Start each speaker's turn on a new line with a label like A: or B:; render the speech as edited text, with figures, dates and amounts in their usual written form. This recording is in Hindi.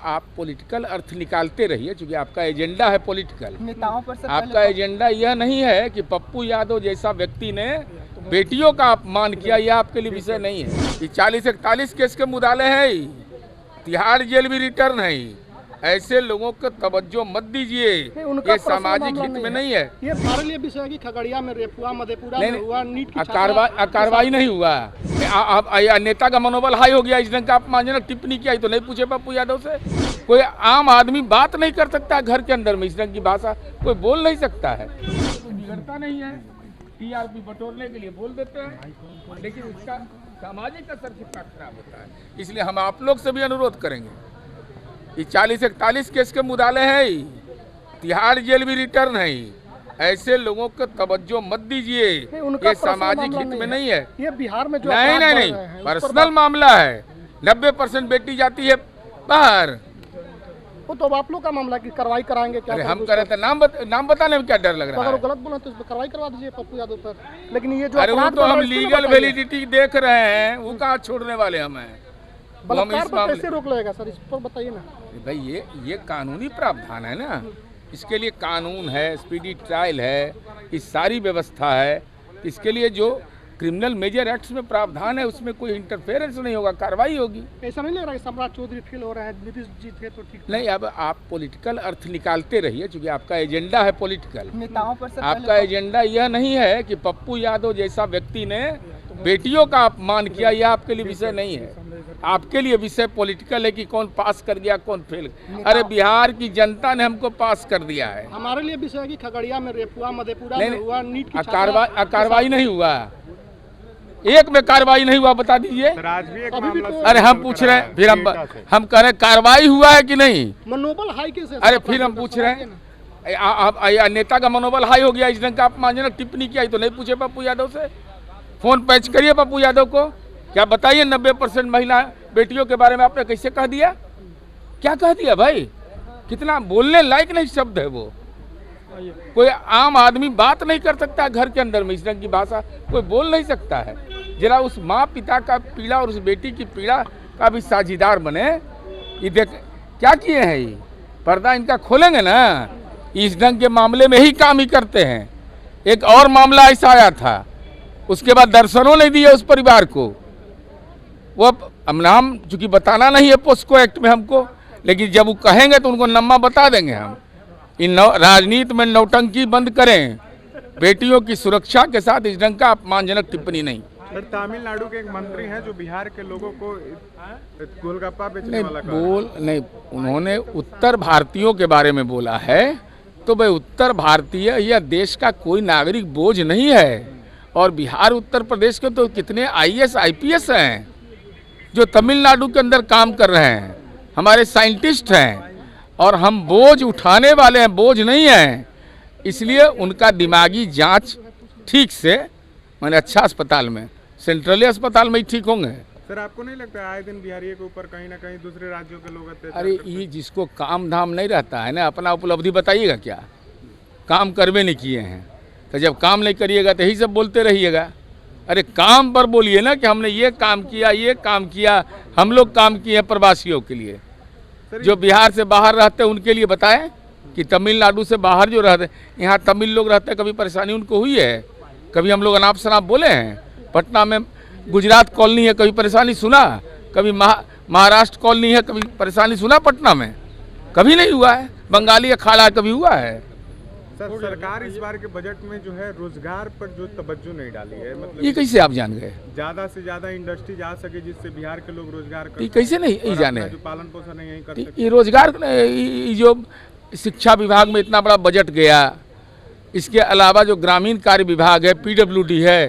A: आप पॉलिटिकल अर्थ निकालते रहिए, क्योंकि आपका एजेंडा है पॉलिटिकल।
B: नेताओं पर से
A: आपका एजेंडा यह नहीं है कि पप्पू यादव जैसा व्यक्ति ने बेटियों का अपमान किया, यह आपके लिए विषय नहीं है। कि 40-41 केस के मुदाले है, तिहाड़ जेल भी रिटर्न है। ऐसे लोगों को तवज्जो मत दीजिए, ये सामाजिक हित में नहीं है।
C: ये हमारे लिए विषय है कि खगड़िया में रेप हुआ, मधेपुरा में हुआ, नीट की
A: कार्रवाई नहीं हुआ। नेता का मनोबल हाई हो गया, इस ढंग का अपमानजनक टिप्पणी किया तो नहीं पूछे पप्पू यादव से। कोई आम आदमी बात नहीं कर सकता घर के अंदर में, इस ढंग की भाषा कोई बोल नहीं सकता है। कोई बिगड़ता नहीं है, टीआरपी बटोरने के लिए बोल देते हैं, लेकिन उसका सामाजिक असर कितना खराब होता है। इसलिए हम आप लोग से भी अनुरोध करेंगे कि 40-41 केस के मुदाले है, तिहाड़ जेल भी रिटर्न है। ऐसे लोगों को तवज्जो मत दीजिए, ये सामाजिक हित में नहीं है।
C: ये बिहार में जो
A: नहीं पर्सनल मामला है। 90% बेटी जाती है बाहर।
C: वो तो आप लोग का मामला की कार्रवाई कराएंगे क्या?
A: अरे हम करे थे, नाम बताने में क्या डर लग रहा है?
C: अगर गलत बोला तो कार्रवाई करवा दीजिए पप्पू यादव पर। लेकिन ये जो
A: अरे वो तो हम लीगल वैलिडिटी देख रहे हैं, वो कहाँ छोड़ने वाले हम हैं।
C: बलात्कार पर कैसे रोक लगेगा सर, इस पर बताइए ना।
A: भाई ये कानूनी प्रावधान है ना, इसके लिए कानून है, स्पीडी ट्रायल है, इस सारी व्यवस्था है। इसके लिए जो क्रिमिनल मेजर एक्ट्स में प्रावधान है उसमें कोई इंटरफेरेंस नहीं होगा, कार्रवाई होगी।
C: ऐसा नहीं लग रहा है सम्राट चौधरी फेल हो रहा है, नीतीश जी थे तो ठीक
A: नहीं। अब आप पॉलिटिकल अर्थ निकालते रहिए, क्योंकि आपका एजेंडा है पॉलिटिकल।
B: नेताओं पर से
A: आपका एजेंडा यह नहीं है कि पप्पू यादव जैसा व्यक्ति ने बेटियों का अपमान किया, यह आपके लिए विषय नहीं है। आपके लिए विषय पॉलिटिकल है कि कौन पास कर गया, कौन फेल। अरे बिहार की जनता ने हमको पास कर दिया है।
C: हमारे लिए विषय है कि खगड़िया में रेप हुआ, मधेपुरा में हुआ, नीट की
A: कार्रवाई नहीं हुआ। एक में कार्रवाई नहीं हुआ, बता दीजिए। अरे हम पूछ रहे हैं, फिर हम कह रहे हैं कार्रवाई हुआ है कि नहीं?
C: मनोबल हाई कैसे?
A: अरे फिर हम पूछ रहे हैं, नेता का मनोबल हाई हो गया, इस ढंग का अपमानजनक टिप्पणी किया तो नहीं पूछे पप्पू यादव से। फोन पैच करिए पप्पू यादव को, क्या बताइए 90% महिला बेटियों के बारे में आपने कैसे कह दिया? क्या कह दिया भाई? कितना बोलने लायक नहीं शब्द है वो। कोई आम आदमी बात नहीं कर सकता घर के अंदर में, इस ढंग की भाषा कोई बोल नहीं सकता है। जरा उस माँ पिता का पीड़ा और उस बेटी की पीड़ा का भी साझीदार बने। ये देख क्या किए हैं, ये पर्दा इनका खोलेंगे ना, इस ढंग के मामले में ही काम ही करते हैं। एक और मामला ऐसा आया था, उसके बाद दर्शनों नहीं दिए उस परिवार को। वो अब नाम चूंकि बताना नहीं है पोस्को एक्ट में हमको, लेकिन जब वो कहेंगे तो उनको नम्मा बता देंगे हम। इन राजनीति में नौटंकी बंद करें, बेटियों की सुरक्षा के साथ इस ढंग का अपमानजनक टिप्पणी नहीं।
D: सर, तमिलनाडु के एक मंत्री हैं जो बिहार के लोगों को गोलगप्पा बेचने वाला
A: नहीं, उन्होंने उत्तर भारतीयों के बारे में बोला है। तो भाई उत्तर भारतीय यह देश का कोई नागरिक बोझ नहीं है। और बिहार उत्तर प्रदेश के तो कितने IAS IPS हैं जो तमिलनाडु के अंदर काम कर रहे हैं, हमारे साइंटिस्ट हैं। और हम बोझ उठाने वाले हैं, बोझ नहीं हैं। इसलिए उनका दिमागी जांच ठीक से, मैंने अच्छा अस्पताल में, सेंट्रली अस्पताल में ही ठीक होंगे।
D: सर, आपको नहीं लगता आए दिन बिहारियों के ऊपर कहीं ना कहीं दूसरे राज्यों के लोग अत्याचार?
A: अरे ये जिसको काम धाम नहीं रहता है ना, अपना उपलब्धि बताइएगा क्या? काम करवे नहीं किए हैं तो जब काम नहीं करिएगा तो यही सब बोलते रहिएगा। अरे काम पर बोलिए ना कि हमने ये काम किया, ये काम किया। हम लोग काम किए हैं प्रवासियों के लिए, जो बिहार से बाहर रहते हैं उनके लिए बताएं कि तमिलनाडु से बाहर जो रहते हैं, यहाँ तमिल लोग रहते हैं, कभी परेशानी उनको हुई है? कभी हम लोग अनाप शनाप बोले हैं? पटना में गुजरात कॉलोनी है, कभी परेशानी सुना? कभी महाराष्ट्र कॉलोनी है, कभी परेशानी सुना पटना में? कभी नहीं हुआ है। बंगाली अखाड़ा कभी हुआ है?
D: सर, सरकार इस बार के बजट में जो है रोजगार पर जो तवज्जो नहीं डाली है, मतलब
A: ये कैसे आप जान गए?
D: ज्यादा से ज्यादा इंडस्ट्री जा सके जिससे बिहार के लोग रोजगार कर
A: ये कैसे नहीं जाने?
D: जो पालन पोषण है यही कर सके।
A: ये रोजगार, ये जो शिक्षा विभाग में इतना बड़ा बजट गया, इसके अलावा जो ग्रामीण कार्य विभाग है, PWD है,